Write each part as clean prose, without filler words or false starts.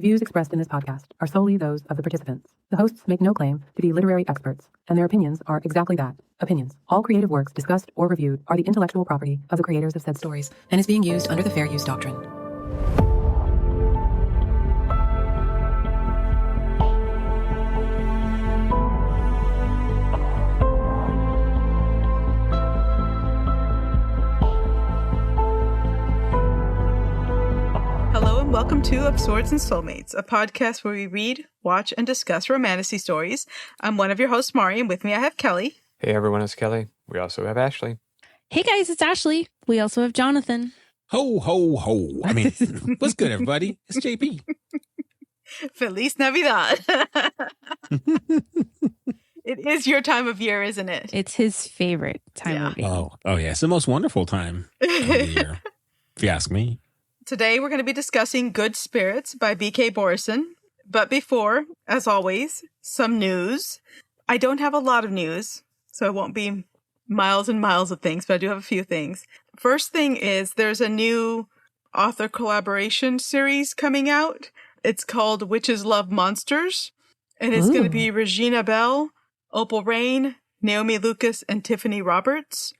Views expressed in this podcast are solely those of the participants. The hosts make no claim to be literary experts, and their opinions are exactly that, opinions. All creative works discussed or reviewed are the intellectual property of the creators of said stories and is being used under the Fair Use Doctrine. Welcome to Of Swords and Soulmates, a podcast where we read, watch, and discuss romantasy stories. I'm one of your hosts, Mari, and with me I have Kelly. Hey everyone, it's Kelly. We also have Ashley. Hey guys, it's Ashley. We also have Jonathan. Ho, ho, ho. I mean, what's good, everybody? It's JP. Feliz Navidad. It is your time of year, isn't it? It's his favorite time of year. Oh yeah. It's the most wonderful time of the year, if you ask me. Today we're going to be discussing Good Spirits by BK Borison. But before, as always, some news. I don't have a lot of news, so it won't be miles and miles of things, but I do have a few things. First thing is there's a new author collaboration series coming out. It's called Witches Love Monsters, and it's going to be Regina Bell, Opal Rain, Naomi Lucas, and Tiffany Roberts.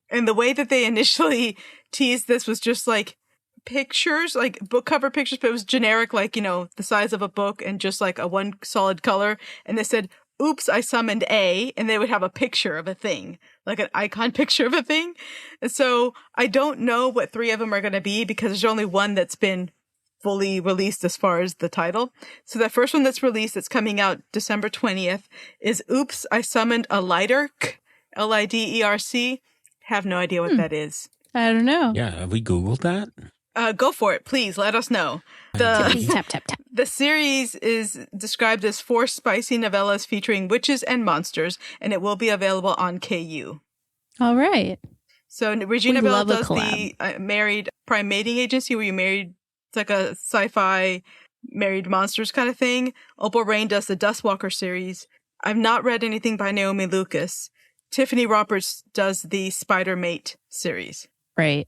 And the way that they initially teased this was just like pictures, like book cover pictures, but it was generic, like, you know, the size of a book and just like a one solid color. And they said, oops, I summoned A, and they would have a picture of a thing, like an icon picture of a thing. And so I don't know what three of them are going to be because there's only one that's been fully released as far as the title. So the first one that's released, that's coming out December 20th, is Oops, I Summoned a Liderc, Liderc. Have no idea what that is. I don't know. Yeah, have we Googled that? Go for it, please. Let us know. Tap, tap, tap. The series is described as 4 spicy novellas featuring witches and monsters, and it will be available on KU. All right. So Regina Bell does the married prime mating agency where you married, it's like a sci-fi married monsters kind of thing. Opal Rain does the Dustwalker series. I've not read anything by Naomi Lucas. Tiffany Roberts does the Spider Mate series. Right.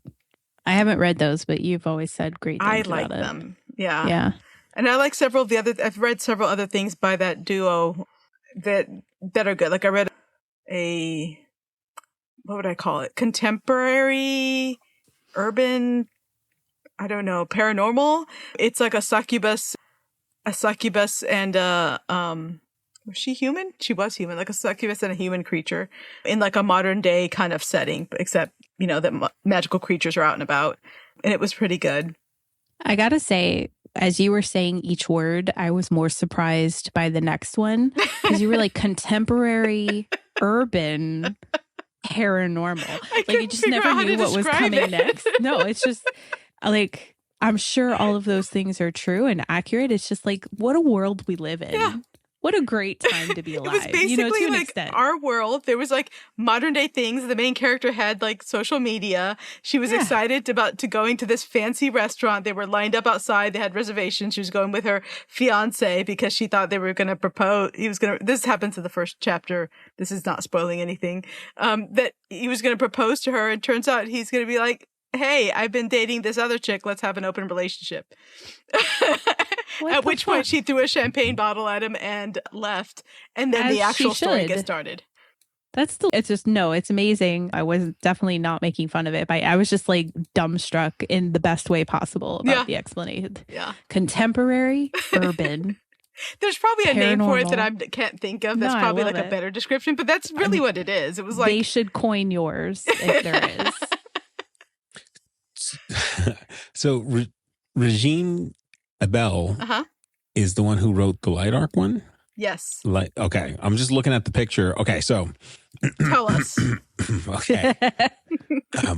I haven't read those, but you've always said great things about it. I like them. Yeah. Yeah. And I like several of the other, I've read several other things by that duo that are good. Like I read what would I call it? Contemporary, urban, I don't know, paranormal. It's like a succubus and was she human? She was human, like a succubus and a human creature in like a modern day kind of setting, except, you know, that magical creatures are out and about. And it was pretty good. I gotta say, as you were saying each word, I was more surprised by the next one because you were like contemporary, urban, paranormal. Like you just never knew what was coming next. No, it's just like, I'm sure all of those things are true and accurate. It's just like, what a world we live in. Yeah. What a great time to be alive. It was basically like our world. There was like modern day things. The main character had like social media. She was excited to going to this fancy restaurant. They were lined up outside. They had reservations. She was going with her fiance because she thought they were going to propose. This happens in the first chapter. This is not spoiling anything. That he was going to propose to her. And turns out he's going to be like, hey, I've been dating this other chick. Let's have an open relationship. At which point she threw a champagne bottle at him and left. And then the actual story gets started. It's amazing. I was definitely not making fun of it. I was just like dumbstruck in the best way possible about the explanation. Yeah. Contemporary, urban. There's probably a name for it that I can't think of. That's probably like a better description, but that's really what it is. It was like, they should coin yours if there is. So Regine Bell is the one who wrote the Liderc one? Yes. Okay. I'm just looking at the picture. Okay, so tell us. Okay.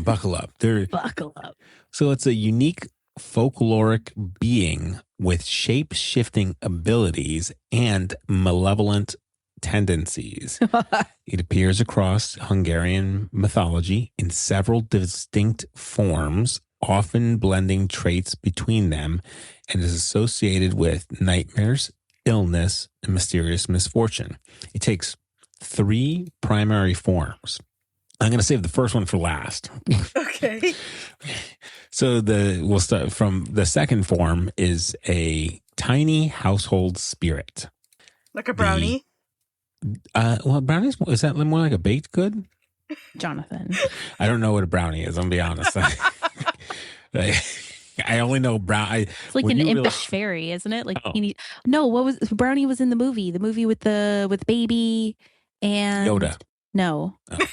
Buckle up. Buckle up. So it's a unique folkloric being with shape-shifting abilities and malevolent tendencies. It appears across Hungarian mythology in several distinct forms, often blending traits between them, and is associated with nightmares, illness, and mysterious misfortune. It takes 3 primary forms. I'm going to save the first one for last. Okay. So we'll start from the second form is a tiny household spirit. Like a brownie? Well, brownies, is that more like a baked good? Jonathan. I don't know what a brownie is. I'm gonna be honest. I only know It's like an impish fairy, isn't it? Like what was Brownie was in the movie with baby and Yoda. No. Oh.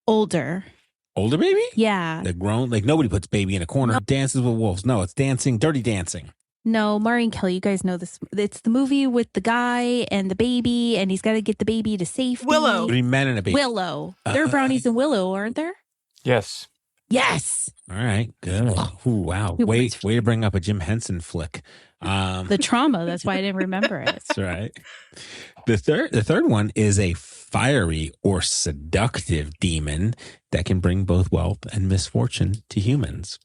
Older baby? Yeah. They're grown. Like nobody puts baby in a corner. Dances with wolves. No, it's dancing, dirty dancing. No, Mari and Kelly, you guys know this. It's the movie with the guy and the baby, and he's got to get the baby to safety. Willow. 3 men and a baby. Willow. There are brownies in Willow, aren't there? Yes. Yes. All right. Good. Ooh, way to bring up a Jim Henson flick. The trauma. That's why I didn't remember it. That's right. The third one is a fiery or seductive demon that can bring both wealth and misfortune to humans.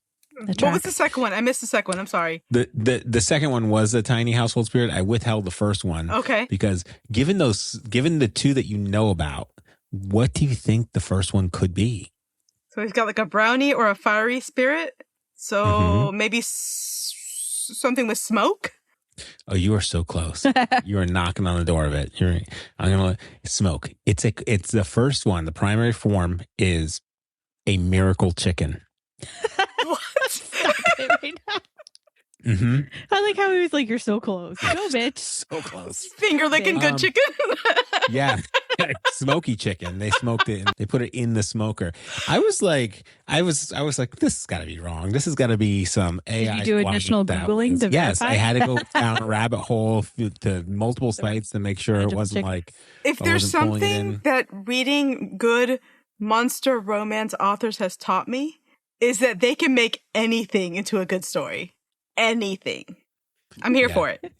What was the second one? I missed the second one. I'm sorry. The second one was a tiny household spirit. I withheld the first one. Okay. Because given the two that you know about, what do you think the first one could be? So he's got like a brownie or a fiery spirit. So maybe something with smoke. Oh, you are so close. You are knocking on the door of it. I'm gonna smoke. It's the first one. The primary form is a miracle chicken. What? Stop it right now. I like how he was like, "You're so close." Go, bitch. So close. Finger licking good chicken. Yeah. Smoky chicken. They smoked it and they put it in the smoker. I was like, this has got to be wrong. This has got to be some AI. Did you do additional Googling to Yes, verify? I had to go down a rabbit hole to multiple sites to make sure it wasn't like. If there's something that reading good monster romance authors has taught me, is that they can make anything into a good story. Anything. I'm here for it.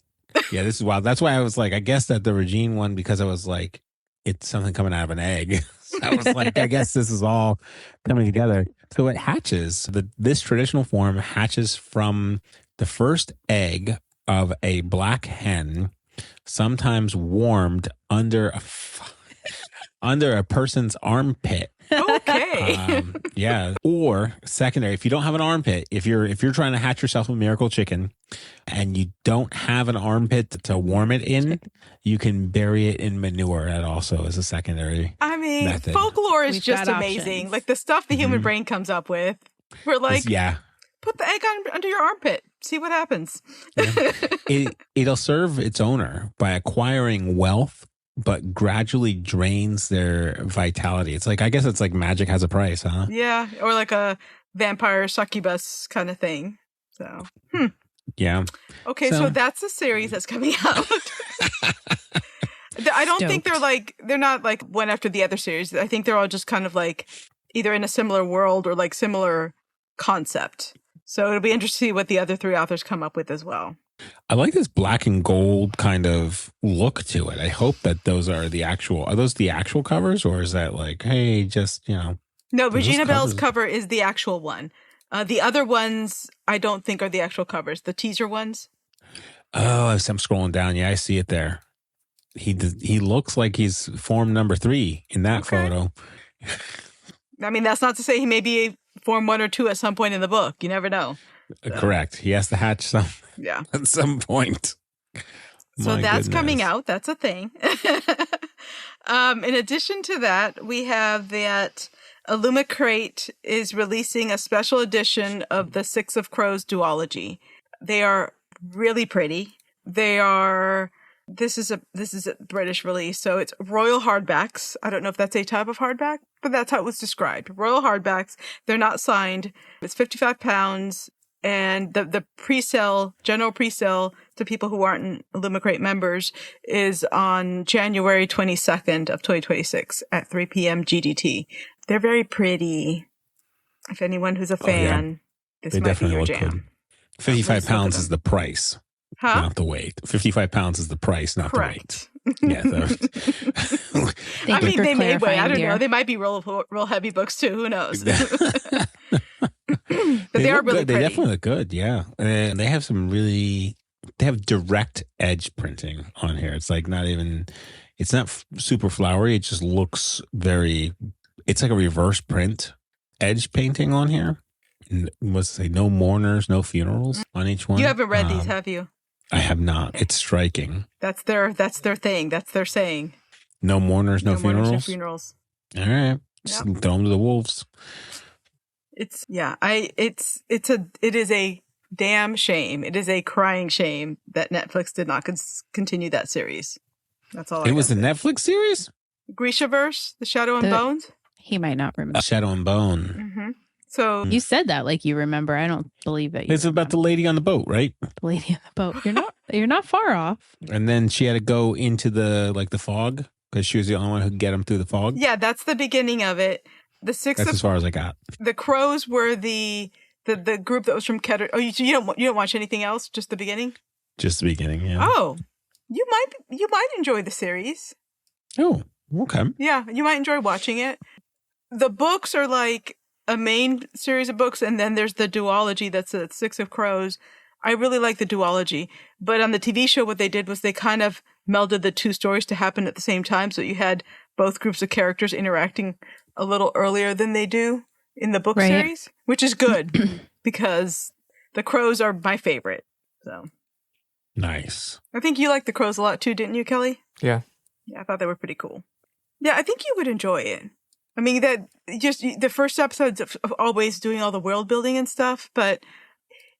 Yeah, this is wild. That's why I was like, I guess that the Regine one, because I was like, it's something coming out of an egg. So I was like, I guess this is all coming together. So it hatches. This traditional form hatches from the first egg of a black hen, sometimes warmed under a person's armpit. Okay. Yeah. Or secondary, if you don't have an armpit, if you're trying to hatch yourself a miracle chicken and you don't have an armpit to warm it in, you can bury it in manure. That also is a secondary. I mean, method. Folklore is We've just got amazing. options. Like the stuff the human brain comes up with. We're like, put the egg under your armpit. See what happens. Yeah. It'll serve its owner by acquiring wealth, but gradually drains their vitality. It's like, I guess it's like magic has a price, huh? Yeah, or like a vampire succubus kind of thing. So, Yeah. Okay, so that's a series that's coming out. I don't think they're not like one after the other series. I think they're all just kind of like either in a similar world or like similar concept. So it'll be interesting to see what the other 3 authors come up with as well. I like this black and gold kind of look to it. I hope that those are the actual covers, or is that like, hey, just, No, Regina Bell's cover is the actual one. The other ones, I don't think are the actual covers. The teaser ones. Oh, as I'm scrolling down, yeah, I see it there. He looks like he's form number 3 in that photo. I mean, that's not to say he may be form 1 or 2 at some point in the book. You never know. Correct. He has to hatch some. Yeah. At some point. So that's coming out. That's a thing. In addition to that, we have that Illumicrate is releasing a special edition of the Six of Crows duology. They are really pretty. This is a British release, so it's royal hardbacks. I don't know if that's a type of hardback, but that's how it was described. Royal hardbacks. They're not signed. It's £55. And the general pre-sale to people who aren't Illumicrate members is on January 22nd of 2026 at 3 p.m. GDT. They're very pretty. If anyone who's a fan, this might be your jam. Good. 55 pounds is the price, not the weight. 55 pounds is the price, not the weight. Yeah. I mean, they may weigh. I don't know. They might be real heavy books too. Who knows? But they are really pretty. They definitely look good, yeah. And they have they have direct edge printing on here. It's like it's not super flowery. It just looks it's like a reverse print edge painting on here. And what's it say? No mourners, no funerals on each one. You haven't read these, have you? I have not. It's striking. That's their thing. That's their saying. No mourners, no funerals. Mourners, no funerals. All right, just throw them to the wolves. It is a damn shame. It is a crying shame that Netflix did not continue that series. That's all. It was a Netflix series. Grishaverse, The Shadow and Bones. He might not remember. Shadow and Bone. Mm-hmm. So you said that like you remember. I don't believe it. It's about the lady on the boat, right? The lady on the boat. You're not far off. And then she had to go into the fog because she was the only one who could get him through the fog. Yeah, that's the beginning of it. That's as far as I got. The Crows were the group that was from Keter. Oh, you don't watch anything else? Just the beginning? Just the beginning, yeah. Oh, you might enjoy the series. Oh, okay. Yeah, you might enjoy watching it. The books are like a main series of books, and then there's the duology that's a Six of Crows. I really like the duology, but on the TV show, what they did was they kind of melded the two stories to happen at the same time, so you had both groups of characters interacting a little earlier than they do in the book series, which is good because the Crows are my favorite. So nice. I think you liked the Crows a lot too, didn't you, Kelly? Yeah. Yeah, I thought they were pretty cool. Yeah, I think you would enjoy it. I mean, that just the first episodes of always doing all the world building and stuff, but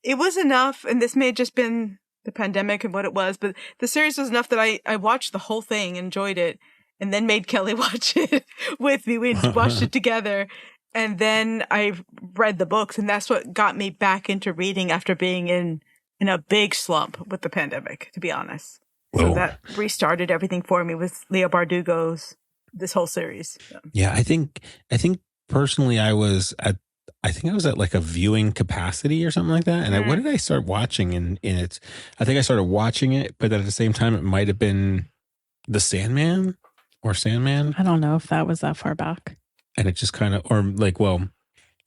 it was enough. And this may have just been the pandemic and what it was, but the series was enough that I watched the whole thing, enjoyed it, and then made Kelly watch it with me. We watched it together. And then I read the books, and that's what got me back into reading after being in a big slump with the pandemic, to be honest. Whoa. So that restarted everything for me with Leo Bardugo's this whole series. So. Yeah, I think personally I was at like a viewing capacity or something like that. And what did I start watching in it? I think I started watching it, but at the same time it might have been The Sandman or Sandman. I don't know if that was that far back. And it just kind of, or like, well,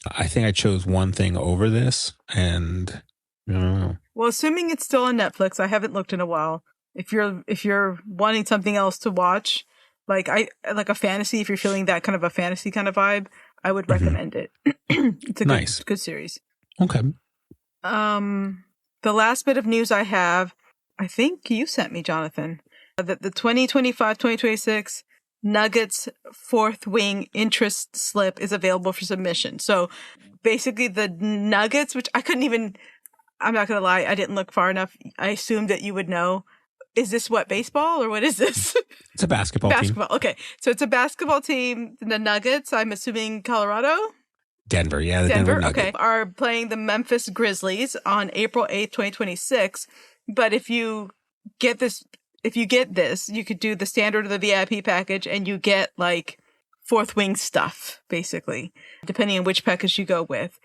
I think I chose one thing over this, and I don't know. Well, assuming it's still on Netflix, I haven't looked in a while. If you're wanting something else to watch, like a fantasy, if you're feeling that kind of a fantasy kind of vibe, I would recommend it. It's a good series. Okay. The last bit of news I have, I think you sent me, Jonathan, that the 2025-2026 Nuggets fourth wing interest slip is available for submission. So basically the Nuggets, which I'm not going to lie, I didn't look far enough. I assumed that you would know. Is this what, baseball or what is this? It's a basketball team. Okay. So it's a basketball team. The Nuggets, I'm assuming Colorado? Denver. Yeah. The Denver Nuggets. Okay. Are playing the Memphis Grizzlies on April 8th, 2026. But if you get this, you could do the standard of the VIP package and you get like fourth wing stuff, basically, depending on which package you go with.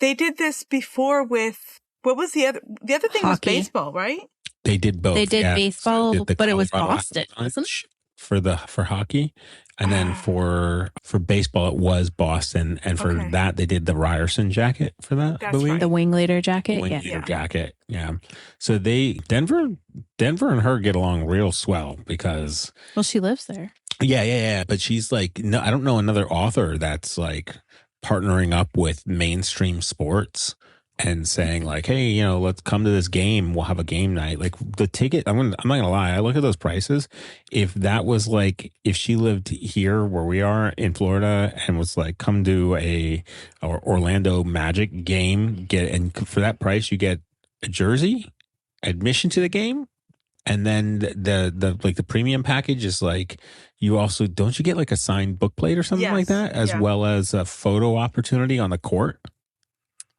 They did this before with, what was the other thing? Hockey. Was baseball, right? They did both. They did baseball, but it was Boston, wasn't it? For hockey. And then for baseball, it was Boston. And for that, they did the Ryerson jacket for that, I believe. Right. The wing leader jacket. Jacket. Yeah. So Denver and her get along real swell because. Well, she lives there. Yeah. But she's like, no, I don't know another author that's like partnering up with mainstream sports and saying like, hey, let's come to this game. We'll have a game night. Like the ticket, I'm not gonna lie. I look at those prices. If that was like, if she lived here where we are in Florida and was like, come to a Orlando Magic game, and for that price, you get a jersey, admission to the game. And then the premium package is like, you also, don't you get like a signed book plate or something like that, as well as a photo opportunity on the court?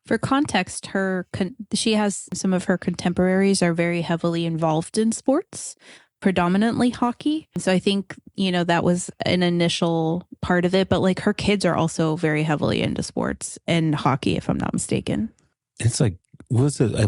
For context, she has some of her contemporaries are very heavily involved in sports, predominantly hockey. So I think, that was an initial part of it. But like her kids are also very heavily into sports and hockey, if I'm not mistaken. It's like, what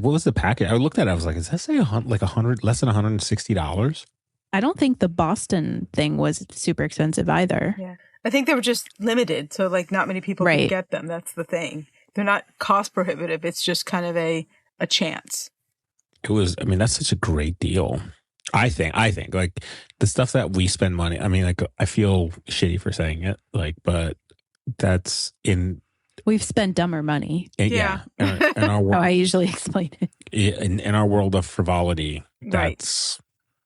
was the package? I looked at it. I was like, does that say like $100, less than $160? I don't think the Boston thing was super expensive either. Yeah. I think they were just limited. So like not many people could get them. That's the thing. They're not cost prohibitive. It's just kind of a chance. It was, that's such a great deal. I think like the stuff that we spend money. Like I feel shitty for saying it, like, but that's We've spent dumber money. Yeah. In our How world, I usually explain it. in our world of frivolity, Right.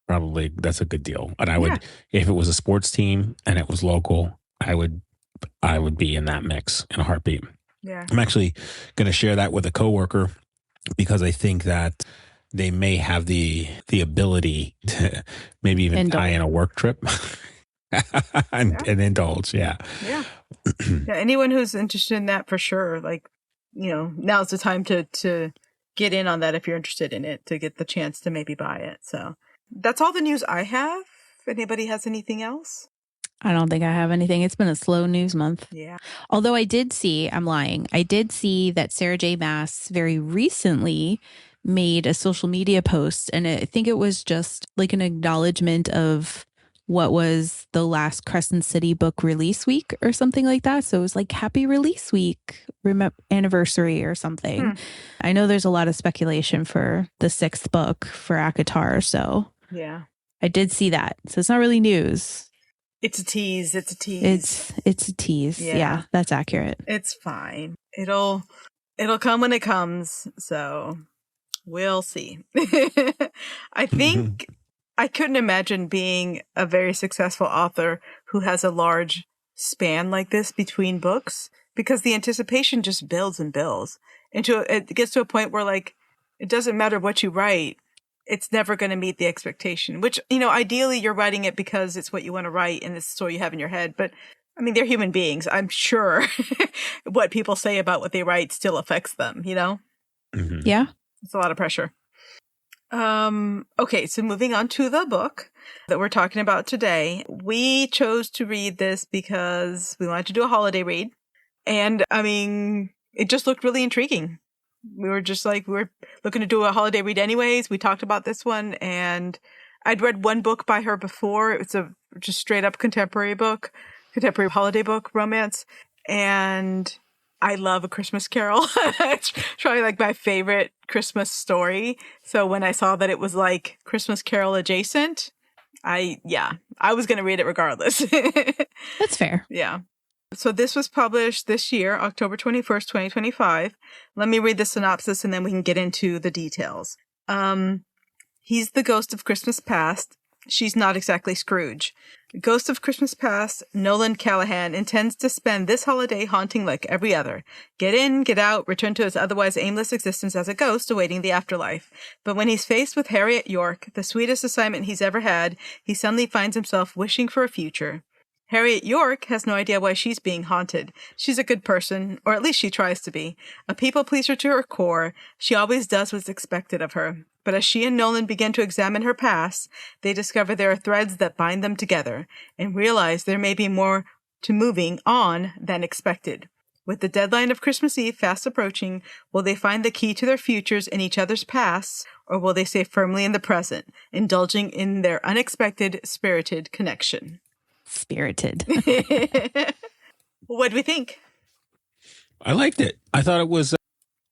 that's a good deal. And I Yeah. would, if it was a sports team and it was local, I would be in that mix in a heartbeat. Yeah. I'm actually going to share that with a coworker because I think that they may have the ability to maybe even tie in a work trip and indulge. Yeah. Yeah. Yeah. Anyone who's interested in that for sure, like, now's the time to get in on that if you're interested in it, to get the chance to maybe buy it. So that's all the news I have. If anybody has anything else? I don't think I have anything. It's been a slow news month. Yeah. Although I did see that Sarah J. Maas very recently made a social media post, and I think it was just like an acknowledgement of what was the last Crescent City book release week or something like that. So it was like happy release week anniversary or something. I know there's a lot of speculation for the 6th book for ACOTAR, so yeah, I did see that. So it's not really news. It's a tease. It's a tease. It's a tease. Yeah, that's accurate. It's fine. It'll come when it comes. So we'll see. I think I couldn't imagine being a very successful author who has a large span like this between books, because the anticipation just builds and builds until it gets to a point where, like, it doesn't matter what you write. It's never going to meet the expectation, which, ideally you're writing it because it's what you want to write and it's the story you have in your head. But I mean, they're human beings. I'm sure what people say about what they write still affects them, Yeah. It's a lot of pressure. Okay, so moving on to the book that we're talking about today. We chose to read this because we wanted to do a holiday read. And I mean, it just looked really intriguing. We were just like, we were looking to do a holiday read anyways. We talked about this one, and I'd read one book by her before. It's a just straight up contemporary holiday book, romance. And I love A Christmas Carol. It's probably like my favorite Christmas story. So when I saw that it was like Christmas Carol adjacent, I was going to read it regardless. That's fair. Yeah. So this was published this year, October 21st, 2025. Let me read the synopsis and then we can get into the details. He's the ghost of Christmas past. She's not exactly Scrooge. Ghost of Christmas past, Nolan Callahan intends to spend this holiday haunting like every other. Get in, get out, return to his otherwise aimless existence as a ghost awaiting the afterlife. But when he's faced with Harriet York, the sweetest assignment he's ever had, he suddenly finds himself wishing for a future. Harriet York has no idea why she's being haunted. She's a good person, or at least she tries to be. A people pleaser to her core, she always does what's expected of her. But as she and Nolan begin to examine her past, they discover there are threads that bind them together, and realize there may be more to moving on than expected. With the deadline of Christmas Eve fast approaching, will they find the key to their futures in each other's pasts, or will they stay firmly in the present, indulging in their unexpected, spirited connection? Spirited. What do we think? I liked it. I thought it was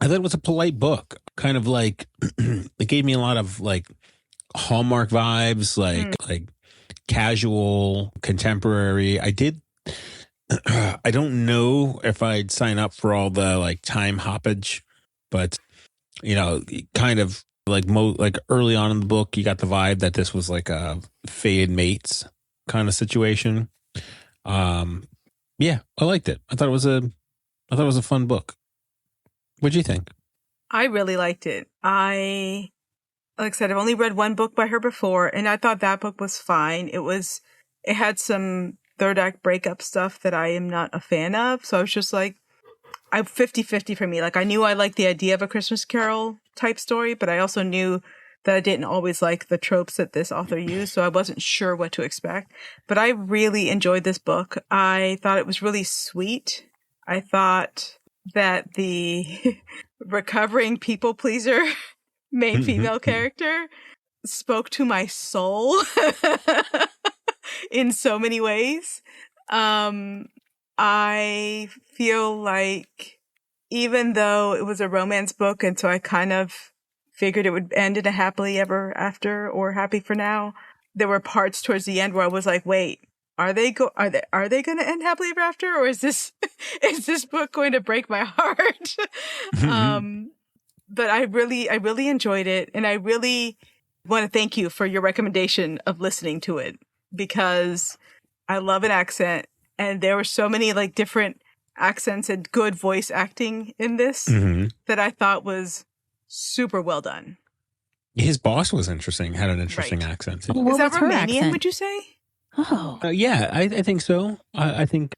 a polite book. Kind of like it gave me a lot of like Hallmark vibes, like casual, contemporary. I don't know if I'd sign up for all the like time hoppage, but kind of like early on in the book, you got the vibe that this was like a fated mates kind of situation. Yeah, I liked it. I thought it was a fun book. What'd you think? I really liked it. Like I said, I've only read one book by her before, and I thought that book was fine. It had some third act breakup stuff that I am not a fan of. So I was just like, I'm 50-50 for me. Like, I knew I liked the idea of a Christmas Carol type story, but I also knew that I didn't always like the tropes that this author used, so I wasn't sure what to expect. But I really enjoyed this book. I thought it was really sweet. I thought that the recovering people pleaser main female character spoke to my soul in so many ways. I feel like even though it was a romance book, and so I kind of figured it would end in a happily ever after or happy for now, there were parts towards the end where I was like, wait, are they going to end happily ever after, or is this book going to break my heart? But I really enjoyed it, and I really want to thank you for your recommendation of listening to it, because I love an accent, and there were so many like different accents and good voice acting in this that I thought was super well done. His boss was interesting, had an interesting Right. accent too. Oh, what Is that was her Romanian, accent? would you say? Oh, Yeah, I think so. I think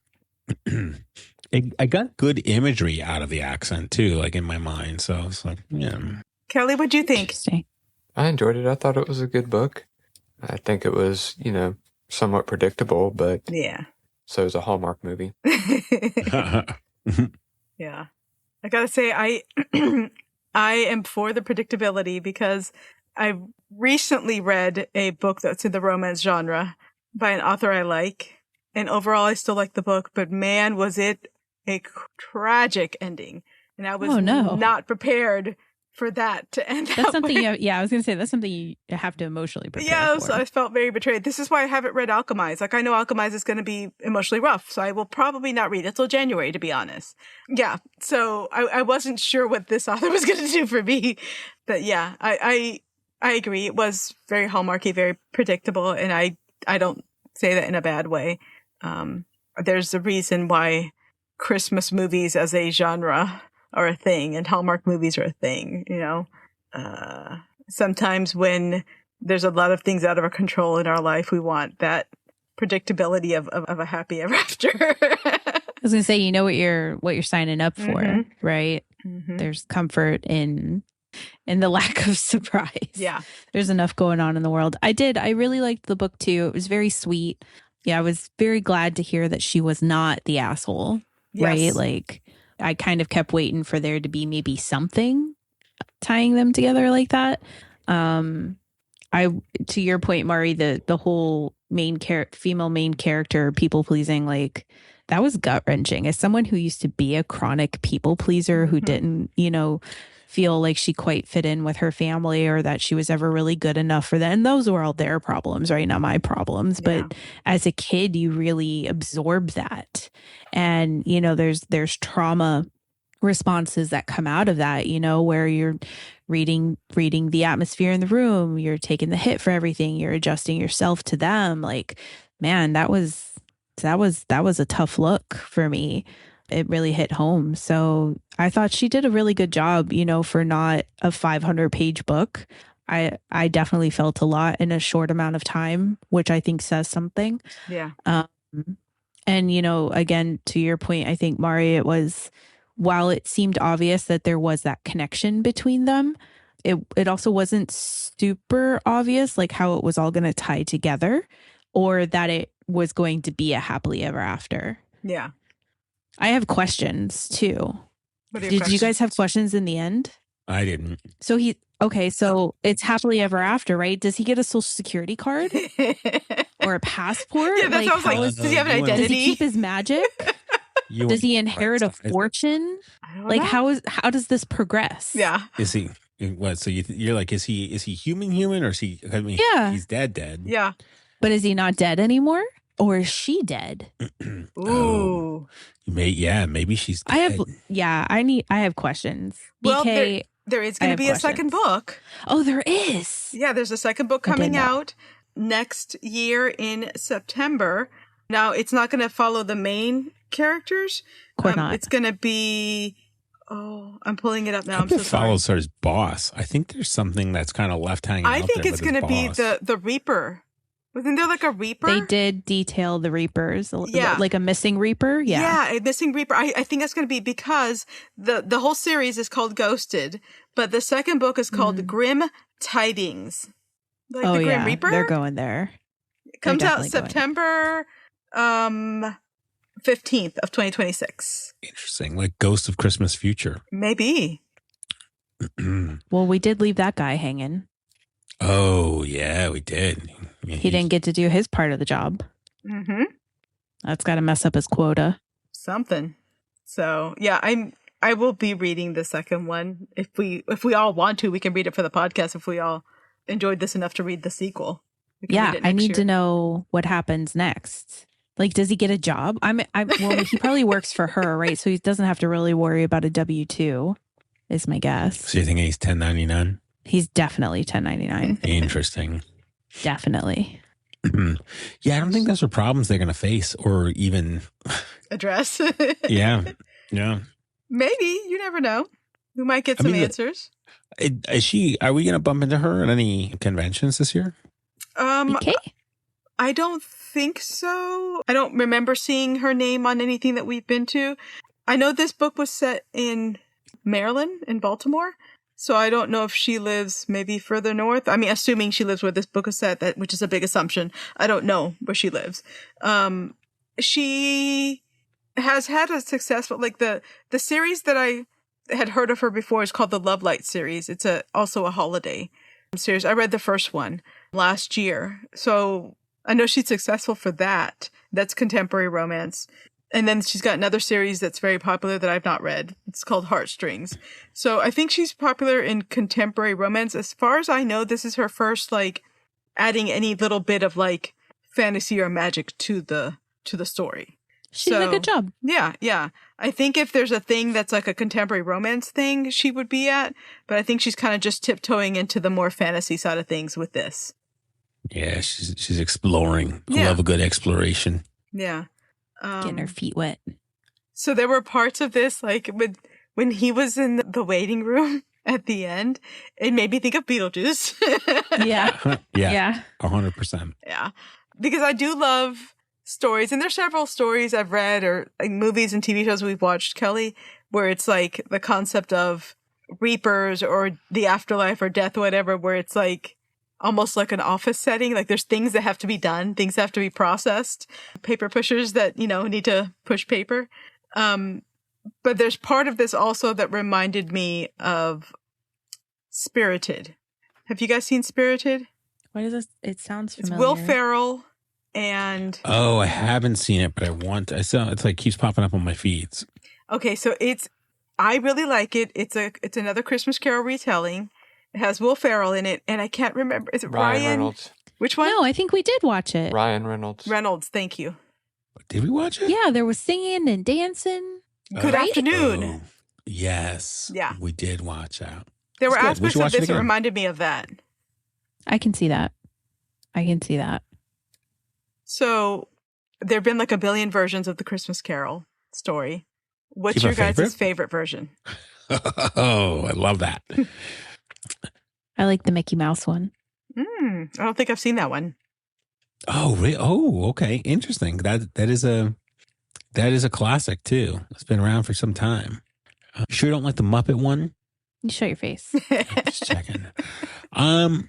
I got good imagery out of the accent too, like in my mind. So it's like, yeah. Kelly, what do you think? interesting. I enjoyed it. I thought it was a good book. I think it was, somewhat predictable, but Yeah. so is a Hallmark movie. Yeah. I gotta say, I am for the predictability, because I recently read a book that's in the romance genre by an author I like. And overall, I still like the book, but man, was it a tragic ending. And I was Oh, no. not prepared for that to end That's up something. with. I was going to say that's something you have to emotionally prepare Yeah, for. so I felt very betrayed. This is why I haven't read Alchemize. Like, I know Alchemize is going to be emotionally rough, so I will probably not read it till January, to be honest. Yeah, so I wasn't sure what this author was going to do for me. But yeah, I agree. It was very Hallmarky, very predictable, and I don't say that in a bad way. There's a reason why Christmas movies as a genre are a thing, and Hallmark movies are a thing, sometimes when there's a lot of things out of our control in our life, we want that predictability of a happy ever after. I was going to say, you know what you're signing up for, right? Mm-hmm. There's comfort in the lack of surprise. Yeah. There's enough going on in the world. I really liked the book too. It was very sweet. Yeah, I was very glad to hear that she was not the asshole, right? Yes. Like, I kind of kept waiting for there to be maybe something tying them together like that. To your point, Mari, the whole female main character people pleasing, like, that was gut wrenching. As someone who used to be a chronic people pleaser who didn't, feel like she quite fit in with her family or that she was ever really good enough for them. And those were all their problems, right? Not my problems. Yeah. But as a kid, you really absorb that. And, there's trauma responses that come out of that, where you're reading the atmosphere in the room, you're taking the hit for everything, you're adjusting yourself to them. Like, man, that was a tough look for me. It really hit home. So I thought she did a really good job, for not a 500-page book. I definitely felt a lot in a short amount of time, which I think says something. Yeah. And, again, to your point, I think, Mari, it was, while it seemed obvious that there was that connection between them, it also wasn't super obvious, like, how it was all going to tie together or that it was going to be a happily ever after. Yeah. I have questions too. What are your Did questions? you guys have questions in the end? I didn't. So so it's happily ever after, right? Does he get a social security card or a passport? Yeah, that's what I was like. Does he have an you went- identity? Does he keep his magic? Does he inherit a fortune? I don't Like, know. how does this progress? Yeah. Is he what? So you're like, is he human or is he? I mean, Yeah. he's dead. Yeah. But is he not dead anymore? Or is she dead? Ooh. Maybe she's dead. I have questions. Well, BK, there is I going to have be a second questions. book. Oh, there is. Yeah, there's a second book I didn't coming know. out next year in September. Now, it's not going to follow the main characters. Of course not. It's going to be... Oh, I'm pulling it up now. I I'm hope so it sorry. follows her boss. I think there's something that's kind of left hanging I out think there it's with going to his be boss. the Reaper. Wasn't there like a Reaper? They did detail the Reapers. Yeah. Like a missing Reaper. Yeah. Yeah, a missing Reaper. I think that's going to be because the whole series is called Ghosted, but the second book is called Grim Tidings. Like Oh, the Grim yeah. Reaper? They're going there. It comes they're out definitely going. September 15th of 2026. Interesting, like Ghost of Christmas Future. Maybe. Well, we did leave that guy hanging. Oh yeah, we did. He didn't get to do his part of the job. Mm-hmm. That's got to mess up his quota. Something. So yeah, I will be reading the second one. If we all want to, we can read it for the podcast if we all enjoyed this enough to read the sequel. We can Yeah, read it I next need to year. know what happens next. Like, does he get a job? Well, he probably works for her, right? So he doesn't have to really worry about a W-2, is my guess. So you think he's 1099? He's definitely 1099. Interesting. Definitely. Yeah, I don't think those are problems they're going to face or even. Address. Yeah. Yeah. Maybe. You never know. We might get I some mean, answers. Are we going to bump into her at any conventions this year? BK? I don't think so. I don't remember seeing her name on anything that we've been to. I know this book was set in Maryland, in Baltimore. So I don't know if she lives maybe further north. I mean, assuming she lives where this book is set, which is a big assumption. I don't know where she lives. She has had a successful, like the series that I had heard of her before is called the Love Light series. It's also a holiday series. I read the first one last year. So I know she's successful for that. That's contemporary romance. And then she's got another series that's very popular that I've not read. It's called Heartstrings. So I think she's popular in contemporary romance. As far as I know, this is her first, like, adding any little bit of, like, fantasy or magic to the story. She did a good job. Yeah. I think if there's a thing that's like a contemporary romance thing, she would be at. But I think she's kind of just tiptoeing into the more fantasy side of things with this. Yeah, she's exploring. I Yeah. love a good exploration. Yeah. Getting her feet wet. So there were parts of this, like when he was in the waiting room at the end, it made me think of Beetlejuice. Yeah. Yeah. 100%. Yeah. Because I do love stories, and there's several stories I've read or like movies and TV shows we've watched, Kelly, where it's like the concept of reapers or the afterlife or death, whatever, where it's like almost like an office setting. Like there's things that have to be done, things have to be processed, paper pushers that, need to push paper. But there's part of this also that reminded me of Spirited. Have you guys seen Spirited? What is this? It sounds It's familiar. Will Ferrell and... Oh, I haven't seen it, but I want to. It's like keeps popping up on my feeds. Okay, so I really like it. It's another Christmas Carol retelling. It has Will Ferrell in it, and I can't remember. Is it Ryan? Reynolds. Which one? No, I think we did watch it. Ryan Reynolds. Reynolds, thank you. Did we watch it? Yeah, there was singing and dancing. Good Right? afternoon. Oh, yes. Yeah. We did watch that. There were It's good. We aspects should of watch it this that again. reminded me of that. I can see that. So there have been like a billion versions of the Christmas Carol story. What's Do you your have a guys' favorite version? Oh, I love that. I like the Mickey Mouse one. I don't think I've seen that one. Oh, really? Oh, okay. Interesting. That is a classic too. It's been around for some time. You sure you don't like the Muppet one? You show your face. Just checking. I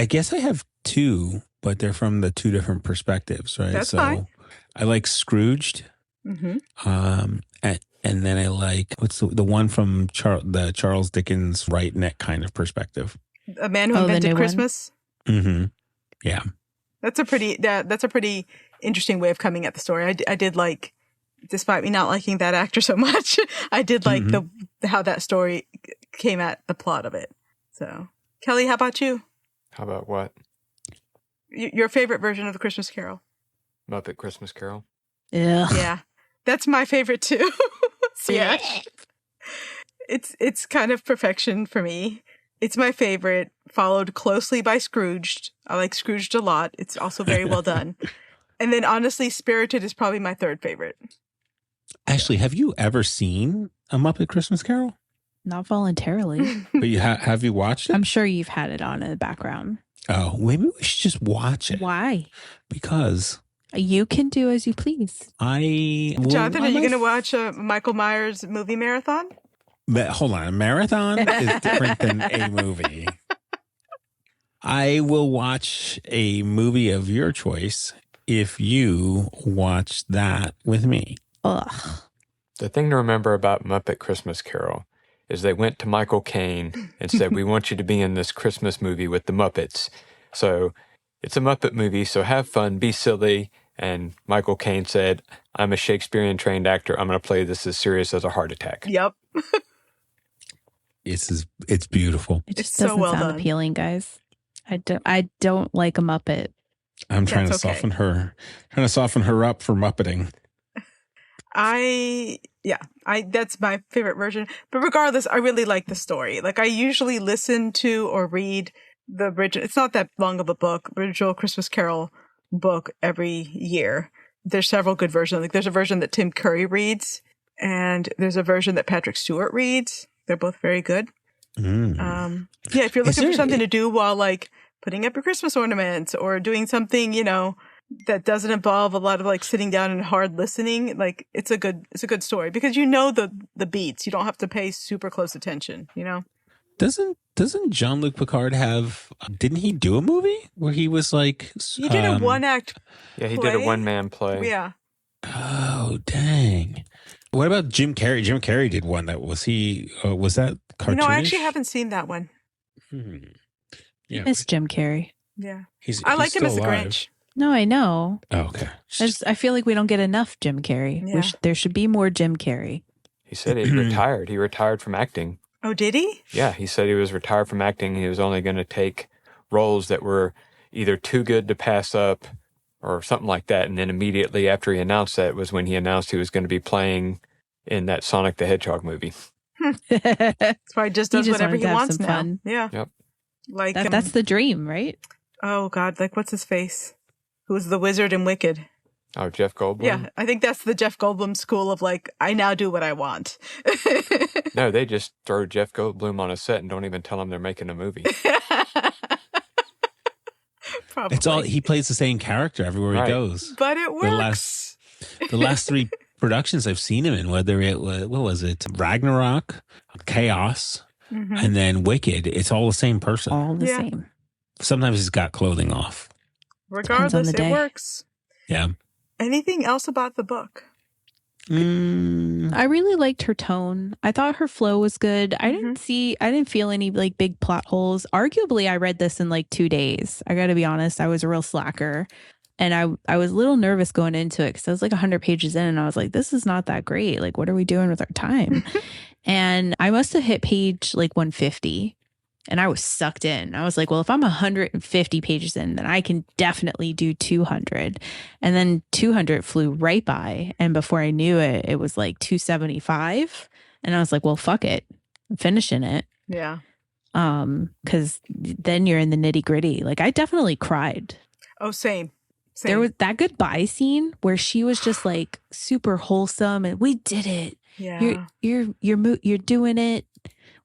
guess I have two, but they're from the two different perspectives, right? That's so fine. I like Scrooged. Mm-hmm. And then I like what's the one from the Charles Dickens right neck kind of perspective. A Man Who Oh, the Invented new one? Christmas. Mm-hmm. Yeah. That's a pretty interesting way of coming at the story. I did like, despite me not liking that actor so much, I did like how that story came at the plot of it. So, Kelly, how about you? How about what? Your favorite version of the Christmas Carol? Muppet Christmas Carol. Ugh. Yeah, that's my favorite too. So, yeah, it's kind of perfection for me. It's my favorite, followed closely by Scrooged. I like Scrooged a lot. It's also very well done. And then honestly, Spirited is probably my third favorite. Actually, have you ever seen a Muppet Christmas Carol? Not voluntarily. But you have you watched it? I'm sure you've had it on in the background. Oh, maybe we should just watch it. Why? Because You can do as you please. Jonathan, are you going to watch a Michael Myers movie marathon? But hold on, a marathon is different than a movie. I will watch a movie of your choice if you watch that with me. Ugh. The thing to remember about Muppet Christmas Carol is they went to Michael Caine and said, we want you to be in this Christmas movie with the Muppets. So it's a Muppet movie, so have fun, be silly. And Michael Caine said, I'm a Shakespearean trained actor. I'm going to play this as serious as a heart attack. Yep. It's beautiful. It just It's so doesn't well sound done. appealing, guys. I don't like a Muppet. I'm trying to That's okay. soften her up for Muppeting. That's my favorite version. But regardless, I really like the story. Like, I usually listen to or read the original. It's not that long of a book, original Christmas Carol book every year. There's several good versions. Like, there's a version that Tim Curry reads, and there's a version that Patrick Stewart reads. They're both very good. If you're looking for something to do while like putting up your Christmas ornaments or doing something, that doesn't involve a lot of like sitting down and hard listening, like it's a good story because the beats. You don't have to pay super close attention, Doesn't Jean-Luc Picard didn't he do a movie where he was like He did a one-act Yeah, he play. did a one-man play. Yeah. Oh, dang. What about Jim Carrey? Jim Carrey did one that was that cartoonish? I actually haven't seen that one. Yeah. Miss Jim Carrey. Yeah. He's liked him as the alive. Grinch. No, I know. Oh, okay. I feel like we don't get enough Jim Carrey. Yeah. There should be more Jim Carrey. He said he retired. He retired from acting. Oh, did he? Yeah, he said he was retired from acting. He was only going to take roles that were either too good to pass up or something like that. And then immediately after he announced that was when he announced he was going to be playing in that Sonic the Hedgehog movie. That's why he just does whatever he wants now. Fun. Yeah. Yep. Like that's the dream, right? Oh God, like what's his face? Who's the wizard in Wicked? Oh, Jeff Goldblum? Yeah, I think that's the Jeff Goldblum school of like, I now do what I want. No, they just throw Jeff Goldblum on a set and don't even tell him they're making a movie. Probably. It's all he plays the same character everywhere Right. he goes. But it works. The last three productions I've seen him in, whether it was what was it, Ragnarok, Chaos, and then Wicked, it's all the same person. All the same. Sometimes he's got clothing off. Regardless, the day. it works. Yeah. Anything else about the book? I really liked her tone. I thought her flow was good. I didn't feel any like big plot holes. Arguably, I read this in like 2 days. I got to be honest. I was a real slacker. And I was a little nervous going into it because I was like 100 pages in and I was like, this is not that great. Like, what are we doing with our time? And I must have hit page like 150 and I was sucked in. I was like, well, if I'm 150 pages in, then I can definitely do 200. And then 200 flew right by. And before I knew it, it was like 275. And I was like, well, fuck it. I'm finishing it. Yeah. Because then you're in the nitty gritty. Like, I definitely cried. Oh, same. There was that goodbye scene where she was just like super wholesome and we did it. Yeah. You're doing it.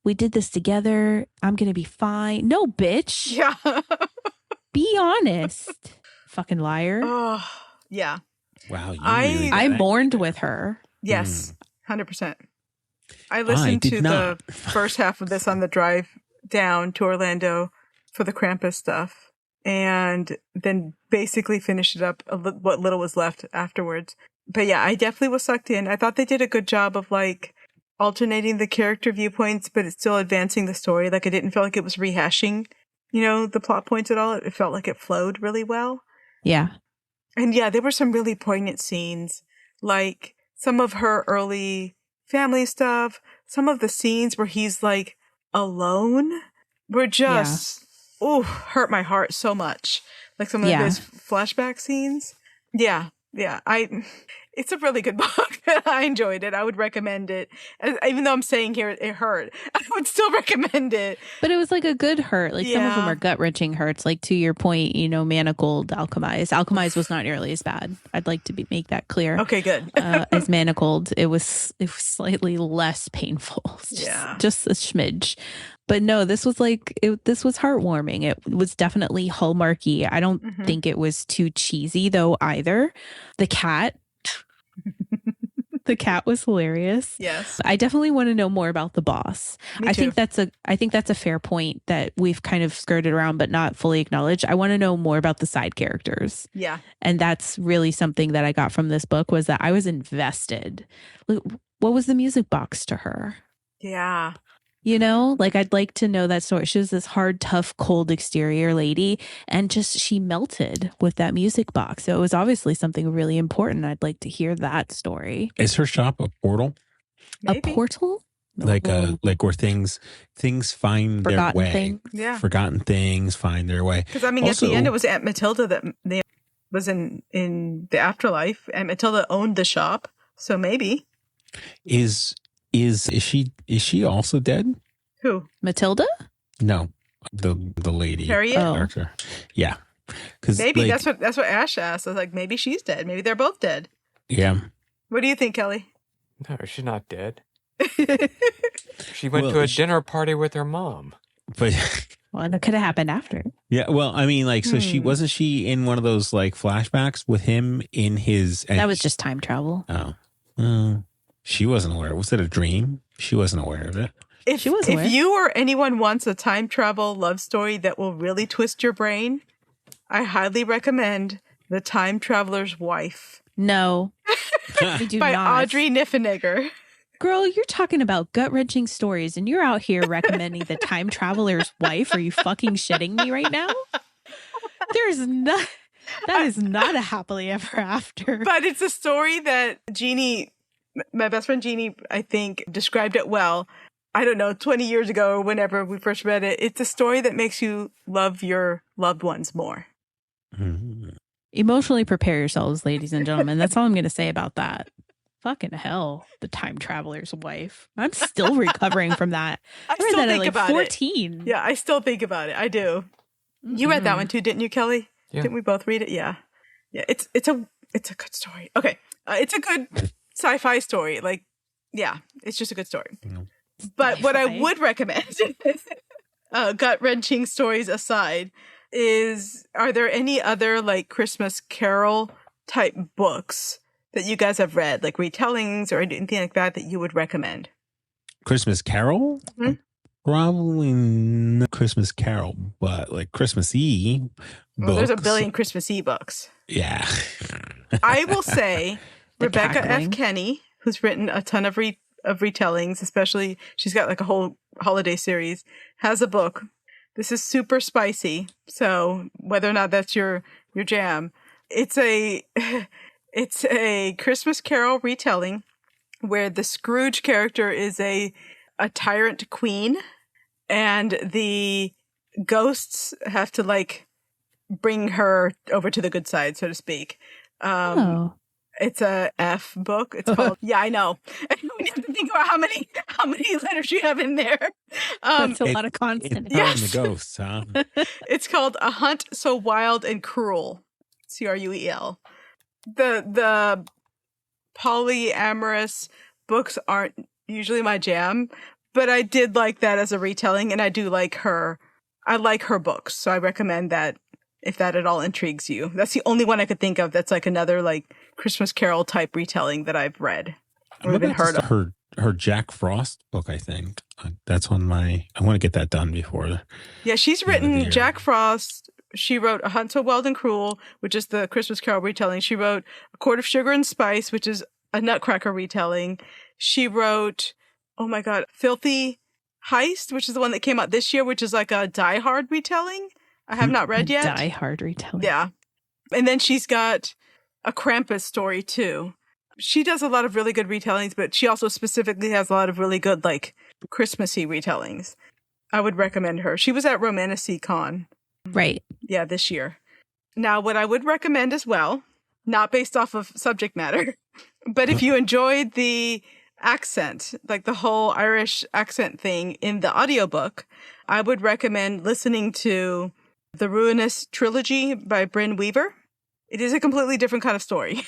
We did this together. I'm going to be fine. No, bitch. Yeah. Be honest. Fucking liar. Oh, yeah. Wow. I mourned with her. Yes. 100%. I listened to the first half of this on the drive down to Orlando for the Krampus stuff. And then basically finished it up what little was left afterwards. But yeah, I definitely was sucked in. I thought they did a good job of like alternating the character viewpoints, but it's still advancing the story. Like I didn't feel like it was rehashing, the plot points at all. It felt like it flowed really well. Yeah. And yeah, there were some really poignant scenes, like some of her early family stuff, some of the scenes where he's like alone were just... hurt my heart so much. Like some of those flashback scenes. Yeah. It's a really good book. I enjoyed it. I would recommend it. Even though I'm saying here it hurt, I would still recommend it. But it was like a good hurt. Like some of them are gut-wrenching hurts. Like to your point, Manacled, Alchemized. Alchemized was not nearly as bad. I'd like to make that clear. Okay, good. As Manacled, it was slightly less painful. Just a smidge. But no, this was this was heartwarming. It was definitely Hallmarky. I don't think it was too cheesy though either. The cat was hilarious. Yes. I definitely want to know more about the boss. Me too. I think that's a fair point that we've kind of skirted around but not fully acknowledged. I want to know more about the side characters. Yeah. And that's really something that I got from this book was that I was invested. What was the music box to her? Yeah. I'd like to know that story. She was this hard, tough, cold exterior lady and she melted with that music box. So it was obviously something really important. I'd like to hear that story. Is her shop a portal? Maybe. A portal? like where things find their Forgotten way. things. Yeah. Forgotten things find their way. Because, I mean, Also, at the end, it was Aunt Matilda that was in the afterlife. Aunt Matilda owned the shop. So maybe. is she also dead? Who? Matilda? No, the lady Harriet? Oh. character. Yeah, because Maybe that's what Ash asked. I was like, maybe she's dead. Maybe they're both dead. Yeah. What do you think, Kelly? No, she's not dead. She went to a dinner party with her mom. But Well, that could have happened after. yeah, well, I mean, like, so she wasn't she in one of those like flashbacks with him in his? That was just time travel. Oh, she wasn't aware. Was it a dream? She wasn't aware of it. If you or anyone wants a time travel love story that will really twist your brain, I highly recommend The Time Traveler's Wife No, we do by not. Audrey Niffenegger. Girl, you're talking about gut-wrenching stories and you're out here recommending The Time Traveler's Wife. Are you fucking shitting me right now? That is not a happily ever after. But it's a story that Jeannie, my best friend Jeannie, I think, described it well. I don't know, 20 years ago or whenever we first read it. It's a story that makes you love your loved ones more. Mhm. Emotionally prepare yourselves, ladies and gentlemen. That's all I'm going to say about that. Fucking hell, The Time Traveler's Wife. I'm still recovering from that. I read still that think at about 14. it. Yeah, I still think about it. I do. You read that one too, didn't you, Kelly? Yeah. Didn't we both read it? Yeah. Yeah, it's a good story. Okay. It's a good sci-fi story. Like, yeah, it's just a good story. Yeah. But what I Sci-fi. would recommend, gut-wrenching stories aside, are there any other like Christmas Carol type books that you guys have read, like retellings or anything like that you would recommend? Christmas Carol? Hmm? Probably not Christmas Carol, but like Christmas-y Well, there's a books. billion Christmas Eve books. Yeah. I will say The Rebecca cackling. F. Kenny, who's written a ton of retellings, especially she's got like a whole holiday series, has a book. This is super spicy, so whether or not that's your jam, it's a Christmas Carol retelling where the Scrooge character is a tyrant queen, and the ghosts have to like bring her over to the good side, so to speak. Oh. It's a F book. It's called. Yeah, I know. We have to think about how many letters you have in there. That's a lot of constant. It's Yes. the ghosts, huh? It's called A Hunt So Wild and Cruel. Cruel. The polyamorous books aren't usually my jam, but I did like that as a retelling, and I do like her. I like her books, so I recommend that if that at all intrigues you. That's the only one I could think of that's like another like Christmas Carol type retelling that I've read I'm or even looking heard at of. her Jack Frost book, I think. That's on I want to get that done before. Yeah, she's end of the written year. Jack Frost. She wrote A Hunt So Wild and Cruel, which is the Christmas Carol retelling. She wrote A Quart of Sugar and Spice, which is a Nutcracker retelling. She wrote, oh my God, Filthy Heist, which is the one that came out this year, which is like a Die Hard retelling. I have not read yet. Die Hard retelling. Yeah. And then she's got a Krampus story too. She does a lot of really good retellings, but she also specifically has a lot of really good like Christmassy retellings. I would recommend her. She was at Romanticy Con. Right. Yeah, this year. Now, what I would recommend as well, not based off of subject matter, but if you enjoyed the accent, like the whole Irish accent thing in the audiobook, I would recommend listening to The Ruinous Trilogy by Bryn Weaver. It is a completely different kind of story.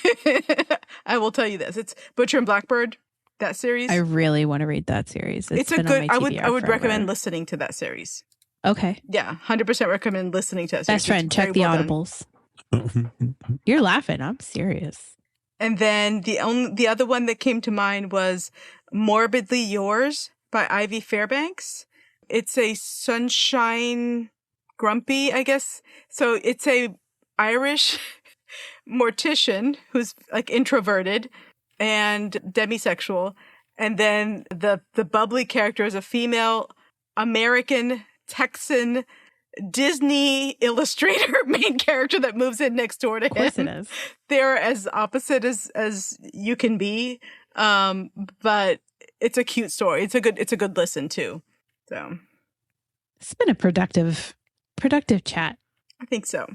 I will tell you this. It's Butcher and Blackbird, that series. I really want to read that series. It's a been on good, my I TBR would forever. recommend listening to that series. Okay. Yeah, 100% recommend listening to that series. Best friend, It's check very the well done. audibles. You're laughing. I'm serious. And then the other one that came to mind was Morbidly Yours by Ivy Fairbanks. It's a Sunshine Grumpy, I guess. So it's a Irish mortician who's like introverted and demisexual. And then the bubbly character is a female American Texan Disney illustrator main character that moves in next door to him. Of course it is. They're as opposite as you can be. But it's a cute story. It's a good listen too. So It's been a productive chat. I think so.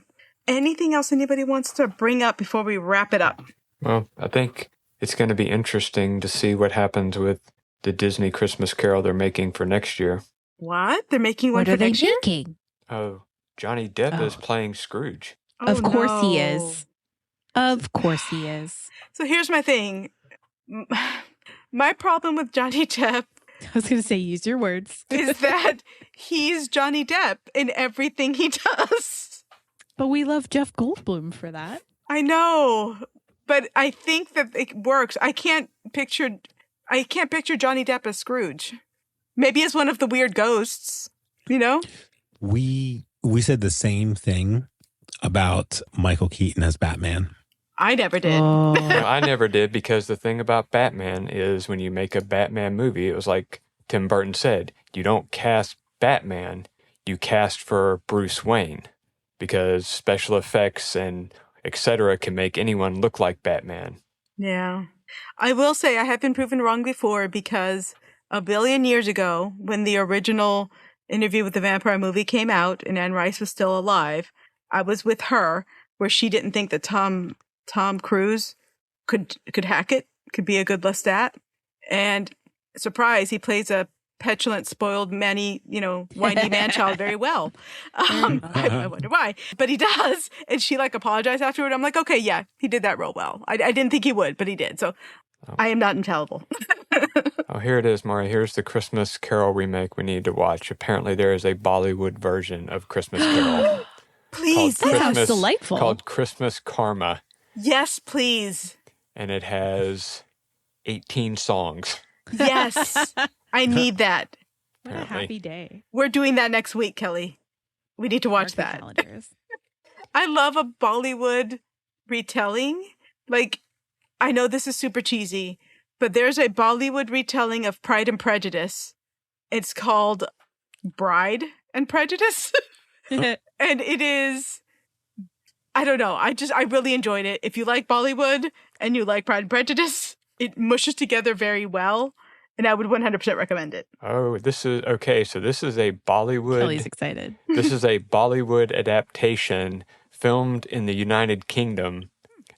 Anything else anybody wants to bring up before we wrap it up? Well, I think it's going to be interesting to see what happens with the Disney Christmas Carol they're making for next year. What? They're making one What for are they next year? making? Oh, Johnny Depp is playing Scrooge. Oh, Of course he no. is. Of course he is. So here's my thing. My problem with Johnny Depp I was going to say, use your words. is that he's Johnny Depp in everything he does. But we love Jeff Goldblum for that. I know, but I think that it works. I can't picture Johnny Depp as Scrooge. Maybe as one of the weird ghosts, you know? We said the same thing about Michael Keaton as Batman. I never did. No, I never did, because the thing about Batman is when you make a Batman movie, it was like Tim Burton said, you don't cast Batman, you cast for Bruce Wayne, because special effects and etc. can make anyone look like Batman. Yeah. I will say I have been proven wrong before, because a billion years ago, when the original Interview with the Vampire movie came out and Anne Rice was still alive, I was with her where she didn't think that Tom Cruise could hack it, could be a good Lestat. And surprise, he plays a petulant, spoiled, whiny man-child very well. I wonder why, but he does. And she apologized afterward. I'm like, okay, yeah, he did that real well. I didn't think he would, but he did. So I am not infallible. Oh, here it is, Maury. Here's the Christmas Carol remake we need to watch. Apparently there is a Bollywood version of Christmas Carol. Please, That sounds delightful. Called Christmas Karma. Yes, please. And it has 18 songs. Yes. I need that. What a happy day. We're doing that next week, Kelly. We need to watch Mark that. your calendars. I love a Bollywood retelling. I know this is super cheesy, but there's a Bollywood retelling of Pride and Prejudice. It's called Bride and Prejudice. And it is, I don't know. I really enjoyed it. If you like Bollywood and you like Pride and Prejudice, it mushes together very well. And I would 100% recommend it. Oh, this is okay. So this is a Bollywood. Kelly's excited. This is a Bollywood adaptation filmed in the United Kingdom,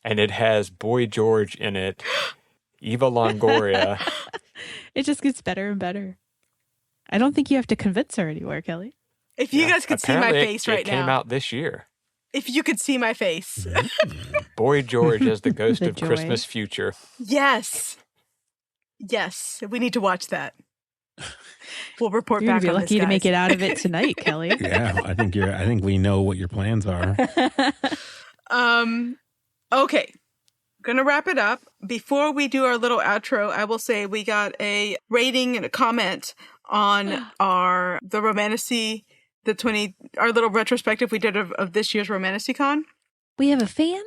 and it has Boy George in it, Eva Longoria. It just gets better and better. I don't think you have to convince her anymore, Kelly. If you guys could see my Apparently face right it came now. out this year. If you could see my face. Boy George as the ghost The of joy. Christmas future. Yes. Yes. We need to watch that. We'll report You're back gonna be on lucky this, to make guys. it out of it tonight, Kelly. Yeah, I think we know what your plans are. Okay. Gonna wrap it up. Before we do our little outro, I will say we got a rating and a comment on our little retrospective we did of this year's Romanticon. We have a fan?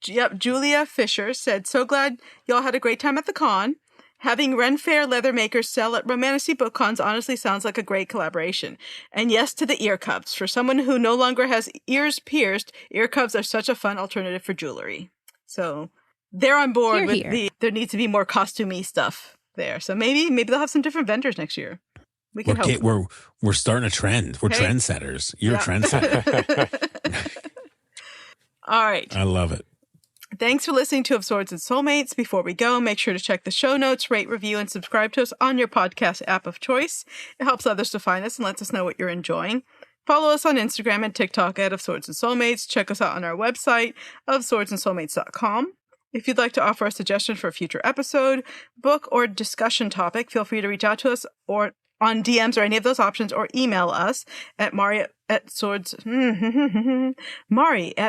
Yep, Julia Fisher said, "So glad y'all had a great time at the con. Having Ren Fair leather makers sell at Romanticy book cons honestly sounds like a great collaboration. And yes to the ear cups. For someone who no longer has ears pierced, ear cups are such a fun alternative for jewelry." So they're on board Hear, with hear. there needs to be more costumey stuff there. So maybe they'll have some different vendors next year. We can hope. We're starting a trend. We're Hey. trendsetters. You're Yeah. a trendsetter. All right. I love it. Thanks for listening to Of Swords and Soulmates. Before we go, make sure to check the show notes, rate, review, and subscribe to us on your podcast app of choice. It helps others to find us and lets us know what you're enjoying. Follow us on Instagram and TikTok at Of Swords and Soulmates. Check us out on our website, ofswordsandsoulmates.com. If you'd like to offer a suggestion for a future episode, book, or discussion topic, feel free to reach out to us or on DMs or any of those options, or email us at Mari at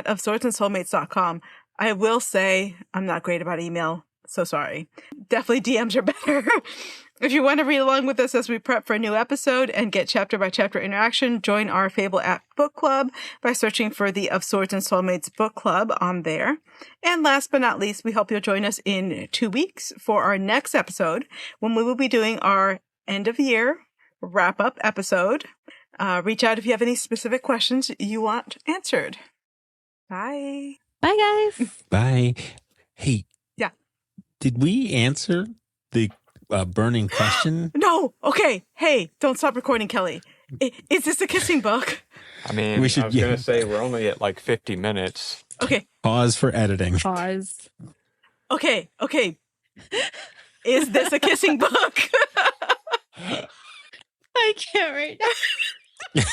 ofswordsandsoulmates.com. I will say I'm not great about email, so sorry. Definitely DMs are better. If you want to read along with us as we prep for a new episode and get chapter by chapter interaction, join our Fable app book club by searching for the Of Swords and Soulmates book club on there. And last but not least, we hope you'll join us in 2 weeks for our next episode, when we will be doing our end of year wrap up episode. Reach out if you have any specific questions you want answered. Bye. Bye, guys. Bye. Hey. Yeah. Did we answer the burning question. No. Okay. Hey, don't stop recording, Kelly. Is this a kissing book? I mean, We should- I was going to say we're only at like 50 minutes. Okay. Pause for editing. Pause. Okay. Is this a kissing book? I can't right now.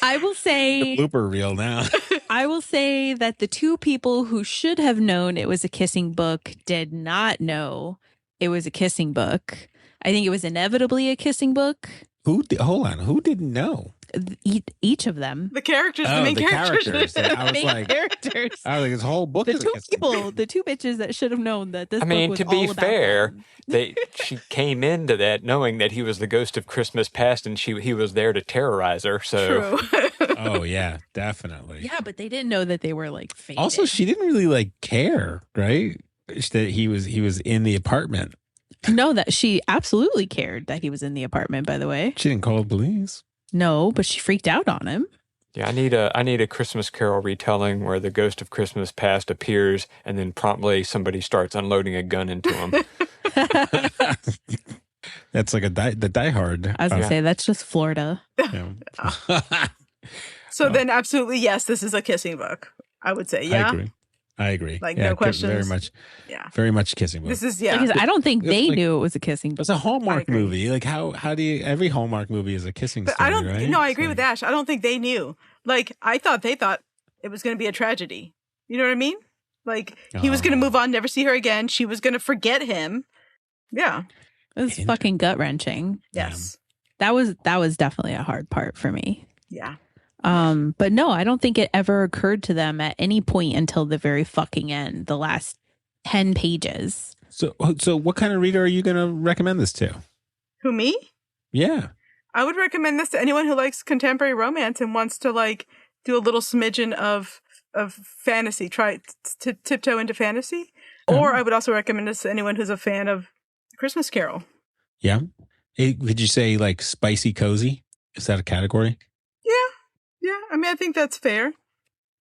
I will The say blooper reel now. I will say that the two people who should have known it was a kissing book did not know it was a kissing book. I think it was inevitably a kissing book. Hold on. Who didn't know? Each of them. The characters, the main characters. I was Main like, characters. this whole book The is a two kissing people, the two bitches that should have known that this I book mean, was to be all about fair, them. she came into that knowing that he was the ghost of Christmas past and he was there to terrorize her. So True. Oh yeah, definitely. Yeah, but they didn't know that they were like faded. Also, she didn't really like care, right? That he was in the apartment. No, that she absolutely cared that he was in the apartment, by the way. She didn't call the police. No, but she freaked out on him. yeah, I need a Christmas Carol retelling where the ghost of Christmas past appears and then promptly somebody starts unloading a gun into him. That's like the Die Hard. I was going to say, that's just Florida. Yeah. So then, absolutely, yes, this is a kissing book. I would say, yeah. I agree. Like, yeah, no questions? Very much. Yeah. Very much kissing book. This is, yeah. Because I don't think It's they like- knew it was a kissing book. It's a I Hallmark agree. movie. Like how do you? Every Hallmark movie is a kissing But story, I don't, right? no, I It's agree with like- Ash. I don't think they knew. Like, they thought it was going to be a tragedy. You know what I mean? Like, he was going to Oh. move on, never see her again. She was going to forget him. Yeah. It was fucking gut wrenching. Yes. That was definitely a hard part for me. Yeah. But no, I don't think it ever occurred to them at any point until the very fucking end, the last 10 pages. So what kind of reader are you going to recommend this to? Who, me? Yeah. I would recommend this to anyone who likes contemporary romance and wants to, like, do a little smidgen of fantasy. Try to tiptoe into fantasy. Or I would also recommend this to anyone who's a fan of Christmas Carol. Yeah. Would you say like spicy cozy? Is that a category? Yeah. I mean, I think that's fair.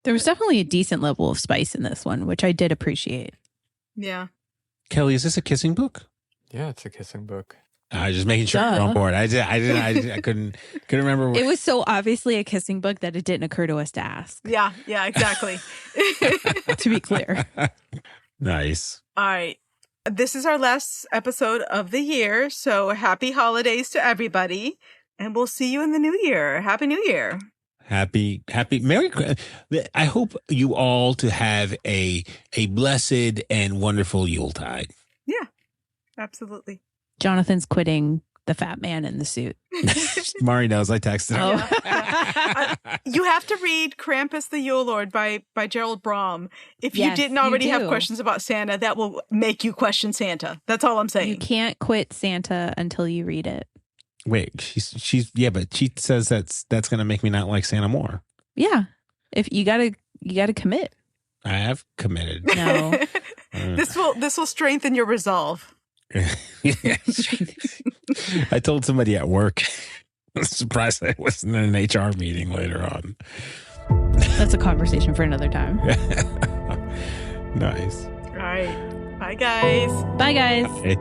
There was definitely a decent level of spice in this one, which I did appreciate. Yeah. Kelly, is this a kissing book? Yeah, it's a kissing book. I was just making sure you're on board. I couldn't remember. It was so obviously a kissing book that it didn't occur to us to ask, Yeah, exactly. to be clear. Nice. All right. This is our last episode of the year. So happy holidays to everybody. And we'll see you in the new year. Happy New Year. Happy Merry Christmas. I hope you all to have a blessed and wonderful Yuletide. Yeah, absolutely. Jonathan's quitting the fat man in the suit. Mari knows. I texted her. Oh. You have to read Krampus the Yule Lord by Gerald Brom. If you Yes, didn't you already have do. questions about Santa, that will make you question Santa. That's all I'm saying. You can't quit Santa until you read it. Wait, she's but she says that's going to make me not like Santa more. Yeah. If you gotta commit. I have committed. No. This will strengthen your resolve. I told somebody at work. I'm surprised I wasn't in an HR meeting later on. That's a conversation for another time. Nice. All right. Bye, guys. Bye guys. Okay.